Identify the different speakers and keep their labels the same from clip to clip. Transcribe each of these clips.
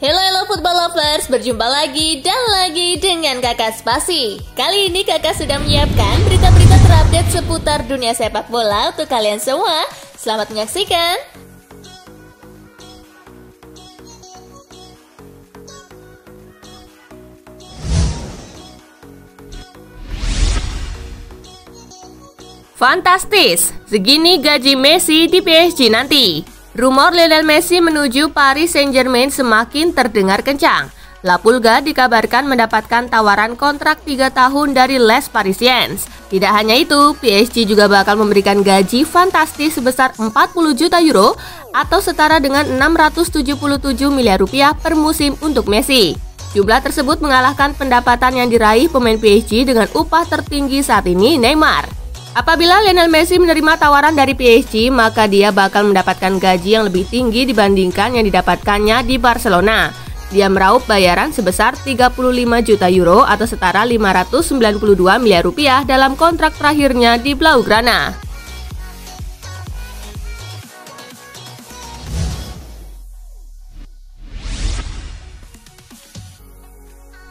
Speaker 1: Hello football lovers, berjumpa lagi dan lagi dengan Kakak Spasi. Kali ini Kakak sudah menyiapkan berita-berita terupdate seputar dunia sepak bola untuk kalian semua. Selamat menyaksikan. Fantastis, segini gaji Messi di PSG nanti. Rumor Lionel Messi menuju Paris Saint-Germain semakin terdengar kencang. La Pulga dikabarkan mendapatkan tawaran kontrak 3 tahun dari Les Parisiens. Tidak hanya itu, PSG juga bakal memberikan gaji fantastis sebesar 40 juta euro atau setara dengan 677 miliar rupiah per musim untuk Messi. Jumlah tersebut mengalahkan pendapatan yang diraih pemain PSG dengan upah tertinggi saat ini, Neymar. Apabila Lionel Messi menerima tawaran dari PSG, maka dia bakal mendapatkan gaji yang lebih tinggi dibandingkan yang didapatkannya di Barcelona. Dia meraup bayaran sebesar 35 juta euro atau setara 592 miliar rupiah dalam kontrak terakhirnya di Blaugrana.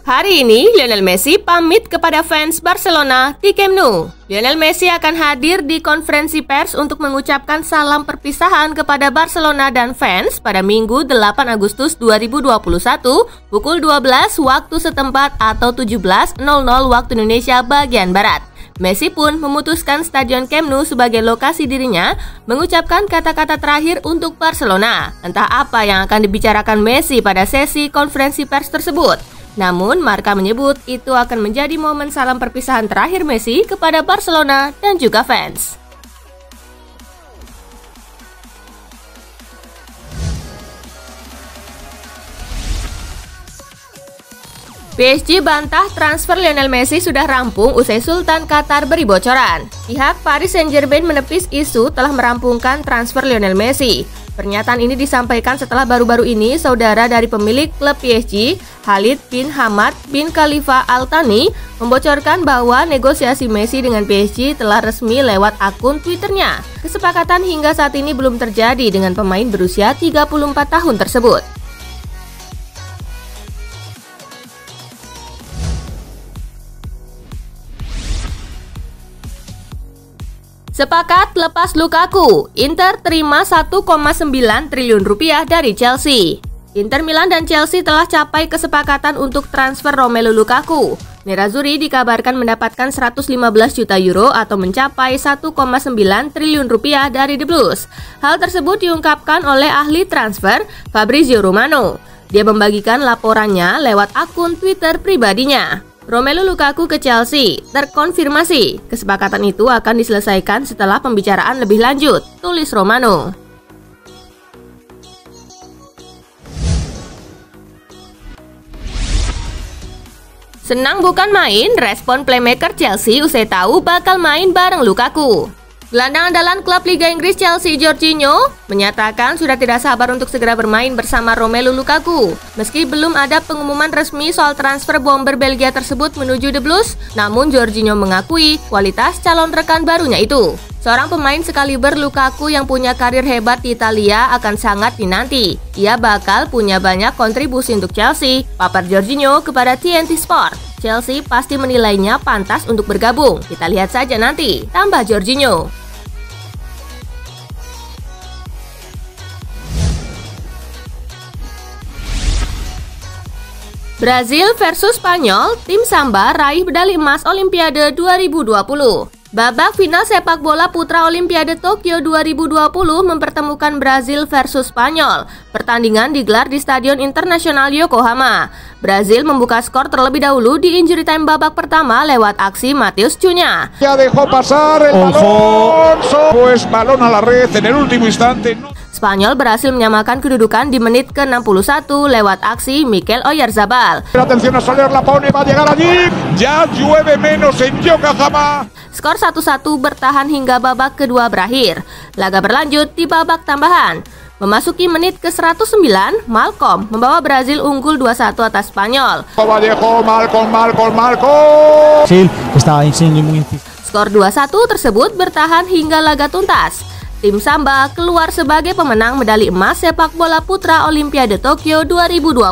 Speaker 1: Hari ini, Lionel Messi pamit kepada fans Barcelona di Camp Nou. Lionel Messi akan hadir di konferensi pers untuk mengucapkan salam perpisahan kepada Barcelona dan fans pada Minggu 8 Agustus 2021 pukul 12 waktu setempat atau 17.00 waktu Indonesia bagian Barat. Messi pun memutuskan Stadion Camp Nou sebagai lokasi dirinya mengucapkan kata-kata terakhir untuk Barcelona. Entah apa yang akan dibicarakan Messi pada sesi konferensi pers tersebut. Namun, Marca menyebut itu akan menjadi momen salam perpisahan terakhir Messi kepada Barcelona dan juga fans. PSG bantah transfer Lionel Messi sudah rampung usai Sultan Qatar beri bocoran. Pihak Paris Saint-Germain menepis isu telah merampungkan transfer Lionel Messi. Pernyataan ini disampaikan setelah baru-baru ini saudara dari pemilik klub PSG, Khalid bin Hamad bin Khalifa Al Thani, membocorkan bahwa negosiasi Messi dengan PSG telah resmi lewat akun Twitternya. Kesepakatan hingga saat ini belum terjadi dengan pemain berusia 34 tahun tersebut. Sepakat lepas Lukaku, Inter terima 1,9 triliun rupiah dari Chelsea. Inter Milan dan Chelsea telah capai kesepakatan untuk transfer Romelu Lukaku. Nerazzurri dikabarkan mendapatkan 115 juta euro atau mencapai 1,9 triliun rupiah dari The Blues. Hal tersebut diungkapkan oleh ahli transfer Fabrizio Romano. Dia membagikan laporannya lewat akun Twitter pribadinya. Romelu Lukaku ke Chelsea, terkonfirmasi. Kesepakatan itu akan diselesaikan setelah pembicaraan lebih lanjut, tulis Romano. Senang bukan main, respon playmaker Chelsea usai tahu bakal main bareng Lukaku. Gelandang andalan klub Liga Inggris Chelsea, Jorginho, menyatakan sudah tidak sabar untuk segera bermain bersama Romelu Lukaku. Meski belum ada pengumuman resmi soal transfer bomber Belgia tersebut menuju The Blues, namun Jorginho mengakui kualitas calon rekan barunya itu. Seorang pemain sekaliber Lukaku yang punya karir hebat di Italia akan sangat dinanti. Ia bakal punya banyak kontribusi untuk Chelsea, papar Jorginho kepada TNT Sport. Chelsea pasti menilainya pantas untuk bergabung. Kita lihat saja nanti, tambah Jorginho. Brazil versus Spanyol, tim Samba raih medali emas Olimpiade 2020. Babak final sepak bola putra Olimpiade Tokyo 2020 mempertemukan Brazil versus Spanyol. Pertandingan digelar di Stadion Internasional Yokohama. Brazil membuka skor terlebih dahulu di injury time babak pertama lewat aksi Matheus Cunha.
Speaker 2: Ya dejó pasar el balón, pues balón a la red en el último instante.
Speaker 1: Spanyol berhasil menyamakan kedudukan di menit ke-61 lewat aksi Mikel Oyarzabal.
Speaker 2: Atención a Soler, la pone, va a llegar allí. Ya llueve menos en Yokohama.
Speaker 1: Skor 1-1 bertahan hingga babak kedua berakhir. Laga berlanjut di babak tambahan. Memasuki menit ke-109, Malcom membawa Brazil unggul 2-1 atas Spanyol. Skor 2-1 tersebut bertahan hingga laga tuntas. Tim Samba keluar sebagai pemenang medali emas sepak bola putra Olimpiade Tokyo 2020.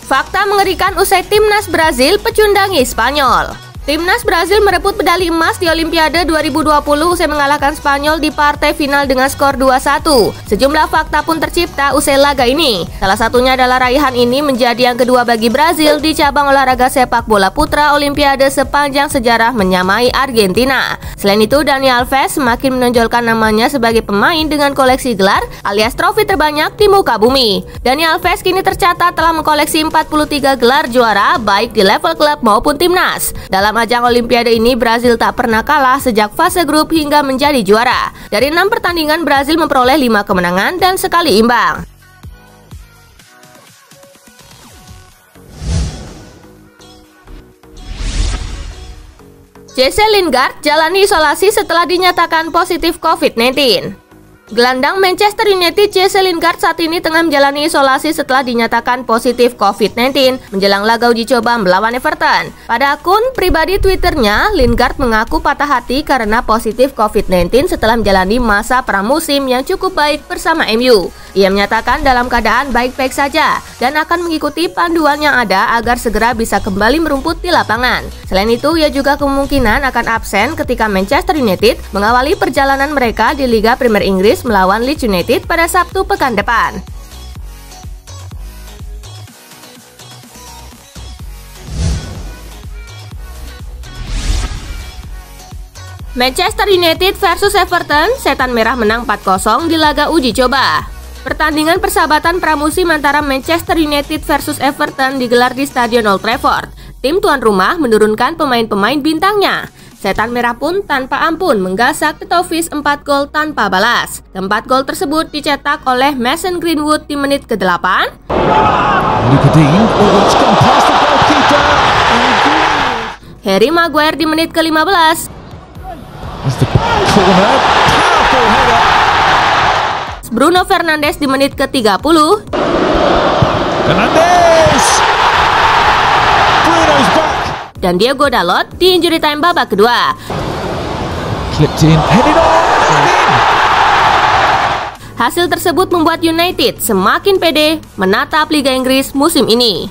Speaker 1: Fakta mengerikan usai timnas Brazil pecundangi Spanyol. Timnas Brazil merebut medali emas di Olimpiade 2020 usai mengalahkan Spanyol di partai final dengan skor 2-1. Sejumlah fakta pun tercipta usai laga ini. Salah satunya adalah raihan ini menjadi yang kedua bagi Brazil di cabang olahraga sepak bola putra Olimpiade sepanjang sejarah menyamai Argentina. Selain itu, Dani Alves semakin menonjolkan namanya sebagai pemain dengan koleksi gelar alias trofi terbanyak di muka bumi. Dani Alves kini tercatat telah mengkoleksi 43 gelar juara baik di level klub maupun timnas. Dalam ajang Olimpiade ini, Brazil tak pernah kalah sejak fase grup hingga menjadi juara. Dari 6 pertandingan, Brazil memperoleh 5 kemenangan dan sekali imbang. Jesse Lingard jalani isolasi setelah dinyatakan positif COVID-19. Gelandang Manchester United Jesse Lingard saat ini tengah menjalani isolasi setelah dinyatakan positif COVID-19 menjelang laga uji coba melawan Everton. Pada akun pribadi Twitternya, Lingard mengaku patah hati karena positif COVID-19 setelah menjalani masa pramusim yang cukup baik bersama MU. Ia menyatakan dalam keadaan baik-baik saja dan akan mengikuti panduan yang ada agar segera bisa kembali merumput di lapangan. Selain itu, ia juga kemungkinan akan absen ketika Manchester United mengawali perjalanan mereka di Liga Premier Inggris melawan Leeds United pada Sabtu pekan depan. Manchester United versus Everton, Setan Merah menang 4-0 di laga uji coba. Pertandingan persahabatan pramusim antara Manchester United versus Everton digelar di Stadion Old Trafford. Tim tuan rumah menurunkan pemain-pemain bintangnya. Setan Merah pun tanpa ampun menggasak The Toffees 4 gol tanpa balas. Keempat gol tersebut dicetak oleh Mason Greenwood di menit ke-8, Harry Maguire di menit ke-15, Bruno Fernandes di menit ke-30, dan Diego Dalot di injury time babak kedua. Hasil tersebut membuat United semakin pede menatap Liga Inggris musim ini.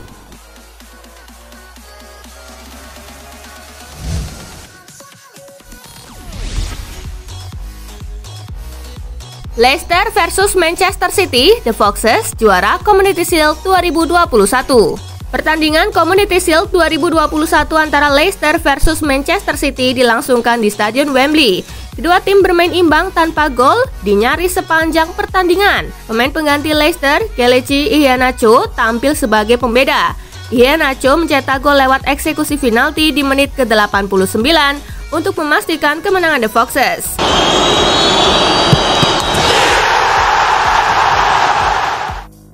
Speaker 1: Leicester versus Manchester City, The Foxes juara Community Shield 2021. Pertandingan Community Shield 2021 antara Leicester versus Manchester City dilangsungkan di Stadion Wembley. Kedua tim bermain imbang tanpa gol di nyaris sepanjang pertandingan. Pemain pengganti Leicester, Kelechi Iheanacho, tampil sebagai pembeda. Iheanacho mencetak gol lewat eksekusi penalti di menit ke-89 untuk memastikan kemenangan The Foxes.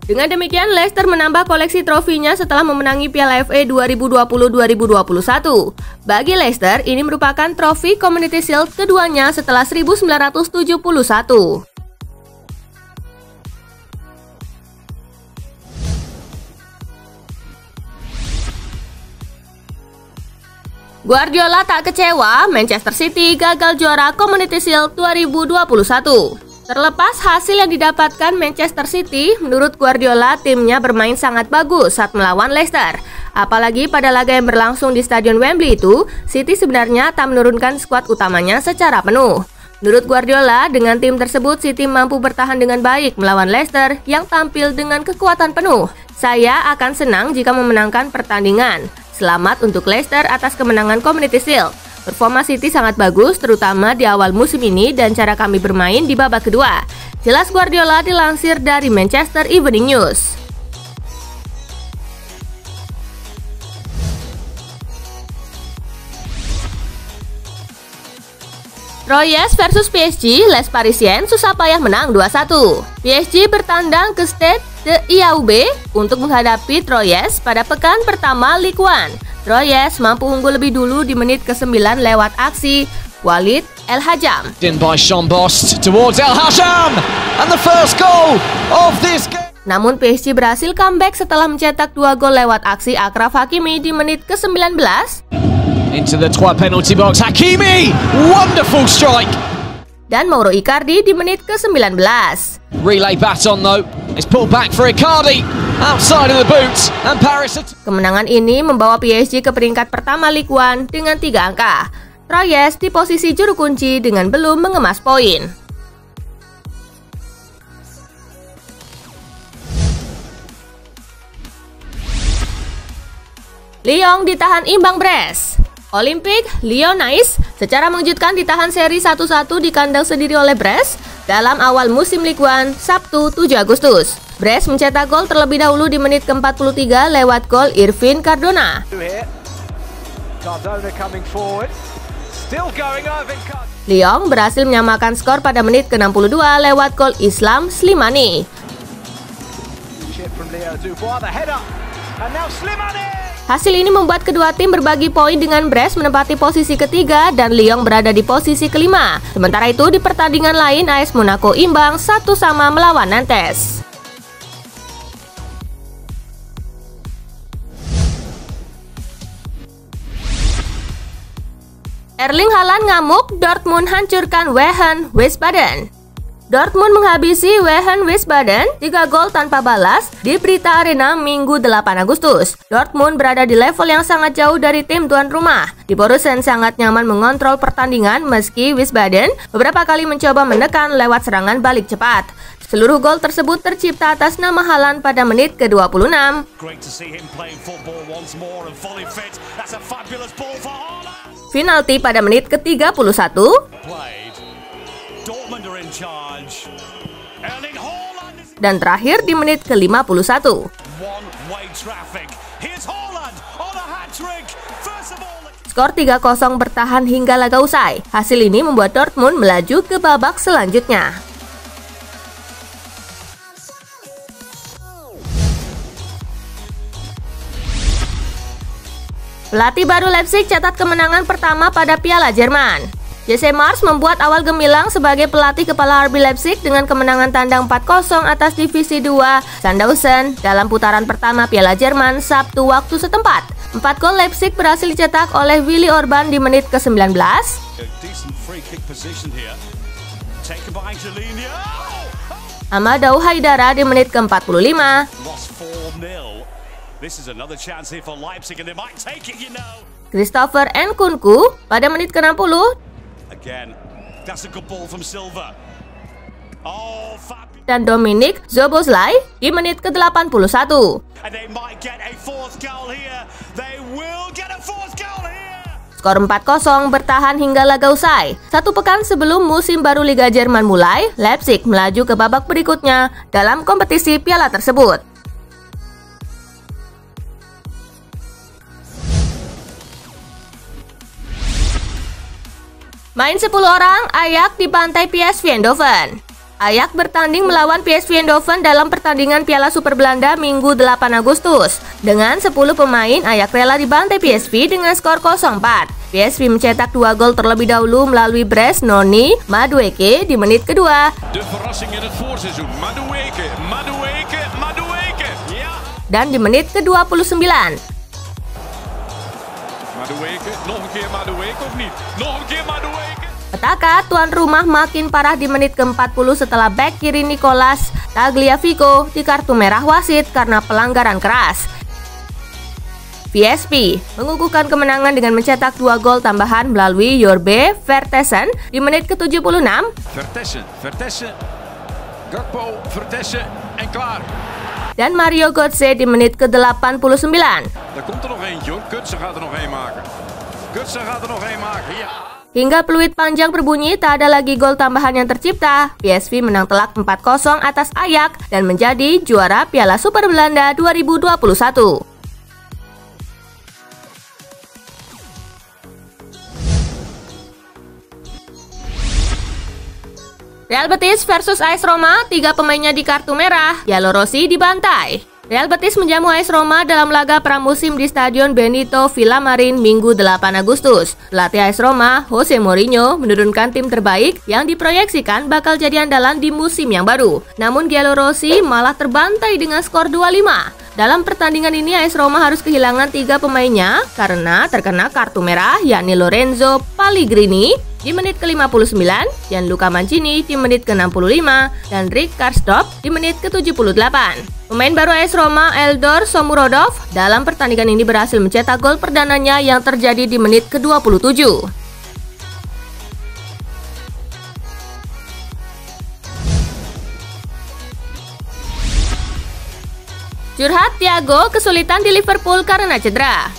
Speaker 1: Dengan demikian, Leicester menambah koleksi trofinya setelah memenangi Piala FA 2020-2021. Bagi Leicester, ini merupakan trofi Community Shield keduanya setelah 1971. Guardiola tak kecewa, Manchester City gagal juara Community Shield 2021. Terlepas hasil yang didapatkan Manchester City, menurut Guardiola timnya bermain sangat bagus saat melawan Leicester. Apalagi pada laga yang berlangsung di Stadion Wembley itu, City sebenarnya tak menurunkan skuad utamanya secara penuh. Menurut Guardiola, dengan tim tersebut City mampu bertahan dengan baik melawan Leicester yang tampil dengan kekuatan penuh. Saya akan senang jika memenangkan pertandingan. Selamat untuk Leicester atas kemenangan Community Shield. Performa City sangat bagus, terutama di awal musim ini dan cara kami bermain di babak kedua. Jelas Guardiola dilansir dari Manchester Evening News. Troyes versus PSG, Les Parisiens susah payah menang 2-1. PSG bertandang ke Stade de Yaoundé untuk menghadapi Troyes pada pekan pertama Ligue 1. Troyes mampu unggul lebih dulu di menit ke-9 lewat aksi Walid El Hajam.
Speaker 3: In by Sean Bost towards El Hajam and the first goal of this game.
Speaker 1: Namun PSG berhasil comeback setelah mencetak 2 gol lewat aksi Achraf Hakimi di menit ke-19.
Speaker 3: Into the 12 penalty box, Hakimi! Wonderful strike!
Speaker 1: Dan Mauro Icardi di menit ke-19.
Speaker 3: Relay baton though, it's pulled back for Icardi, outside of the boots, and Paris...
Speaker 1: Kemenangan ini membawa PSG ke peringkat pertama Ligue 1 dengan 3 angka. Troyes di posisi juru kunci dengan belum mengemas poin. Lyon ditahan imbang Brest. Olympique Lyonnais secara mengejutkan ditahan seri 1-1 di kandang sendiri oleh Brest dalam awal musim Ligue 1 Sabtu 7 Agustus. Brest mencetak gol terlebih dahulu di menit ke-43 lewat gol Irvin Cardona. Lyon berhasil menyamakan skor pada menit ke-62 lewat gol Islam Slimani. Hasil ini membuat kedua tim berbagi poin dengan Brest menempati posisi ketiga dan Lyon berada di posisi kelima. Sementara itu di pertandingan lain AS Monaco imbang 1-1 melawan Nantes. Erling Haaland ngamuk, Dortmund hancurkan Wehen Wiesbaden. Dortmund menghabisi Wehen Wiesbaden 3 gol tanpa balas di Brita Arena Minggu 8 Agustus. Dortmund berada di level yang sangat jauh dari tim tuan rumah. Di Borussen sangat nyaman mengontrol pertandingan meski Wiesbaden beberapa kali mencoba menekan lewat serangan balik cepat. Seluruh gol tersebut tercipta atas nama Haaland pada menit ke-26. Penalti pada menit ke-31. Dan terakhir di menit ke-51. Skor 3-0 bertahan hingga laga usai. Hasil ini membuat Dortmund melaju ke babak selanjutnya. Pelatih baru Leipzig catat kemenangan pertama pada Piala Jerman. Jesse Marsch membuat awal gemilang sebagai pelatih kepala RB Leipzig dengan kemenangan tandang 4-0 atas Divisi 2 Sandhausen dalam putaran pertama Piala Jerman Sabtu waktu setempat. 4 gol Leipzig berhasil dicetak oleh Willy Orban di menit ke-19. Amadou Haidara di menit ke-45. Christopher Nkunku pada menit ke-60. Dan Dominic Szoboszlai di menit ke-81. Skor 4-0 bertahan hingga laga usai. 1 pekan sebelum musim baru Liga Jerman mulai, Leipzig melaju ke babak berikutnya dalam kompetisi piala tersebut. Main 10 orang, Ajax dibantai PSV Eindhoven. Ajax bertanding melawan PSV Eindhoven dalam pertandingan Piala Super Belanda Minggu 8 Agustus. Dengan 10 pemain, Ajax rela dibantai PSV dengan skor 0-4. PSV mencetak 2 gol terlebih dahulu melalui brace Noni Madueke di menit kedua. Dan di menit ke-29. Petaka tuan rumah makin parah di menit ke-40 setelah bek kiri Nicolas Tagliafico di kartu merah wasit karena pelanggaran keras. PSV mengukuhkan kemenangan dengan mencetak 2 gol tambahan melalui Jorbe Vertessen di menit ke-76. Dan Mario Götze di menit ke-89. Hingga peluit panjang berbunyi, tak ada lagi gol tambahan yang tercipta. PSV menang telak 4-0 atas Ajax dan menjadi juara Piala Super Belanda 2021. Real Betis versus AS Roma, 3 pemainnya di kartu merah, Yellow Rossi dibantai. Real Betis menjamu AS Roma dalam laga pramusim di Stadion Benito Villamarín Minggu 8 Agustus. Pelatih AS Roma, Jose Mourinho, menurunkan tim terbaik yang diproyeksikan bakal jadi andalan di musim yang baru. Namun Giallorossi malah terbantai dengan skor 2-5. Dalam pertandingan ini AS Roma harus kehilangan 3 pemainnya karena terkena kartu merah, yakni Lorenzo Pellegrini di menit ke-59, Gianluca Mancini di menit ke-65, dan Rick Karsdorp di menit ke-78. Pemain baru AS Roma, Eldor Shomurodov, dalam pertandingan ini berhasil mencetak gol perdananya yang terjadi di menit ke-27. Curhat Thiago kesulitan di Liverpool karena cedera.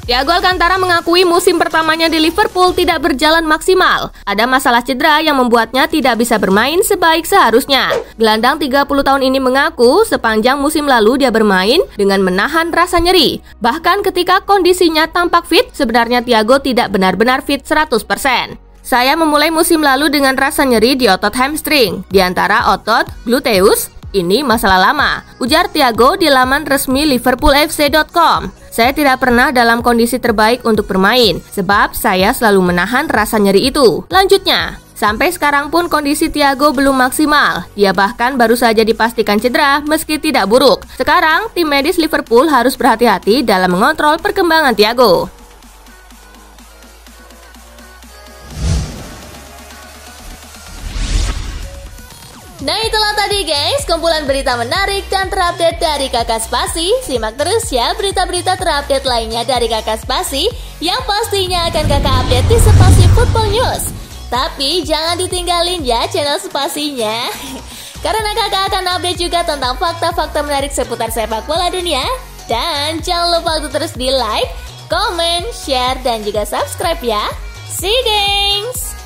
Speaker 1: Thiago Alcantara mengakui musim pertamanya di Liverpool tidak berjalan maksimal. Ada masalah cedera yang membuatnya tidak bisa bermain sebaik seharusnya. Gelandang 30 tahun ini mengaku sepanjang musim lalu dia bermain dengan menahan rasa nyeri. Bahkan ketika kondisinya tampak fit, sebenarnya Thiago tidak benar-benar fit 100%. Saya memulai musim lalu dengan rasa nyeri di otot hamstring, di antara otot gluteus. Ini masalah lama, ujar Thiago di laman resmi liverpoolfc.com. Saya tidak pernah dalam kondisi terbaik untuk bermain, sebab saya selalu menahan rasa nyeri itu. Lanjutnya, sampai sekarang pun kondisi Thiago belum maksimal. Dia bahkan baru saja dipastikan cedera meski tidak buruk. Sekarang, tim medis Liverpool harus berhati-hati dalam mengontrol perkembangan Thiago. Nah itulah tadi guys, kumpulan berita menarik dan terupdate dari Kakak Spasi. Simak terus ya berita-berita terupdate lainnya dari Kakak Spasi yang pastinya akan Kakak update di Spasi Football News. Tapi jangan ditinggalin ya channel Spasinya, karena Kakak akan update juga tentang fakta-fakta menarik seputar sepak bola dunia. Dan jangan lupa untuk terus di like, comment, share, dan juga subscribe ya. See you guys!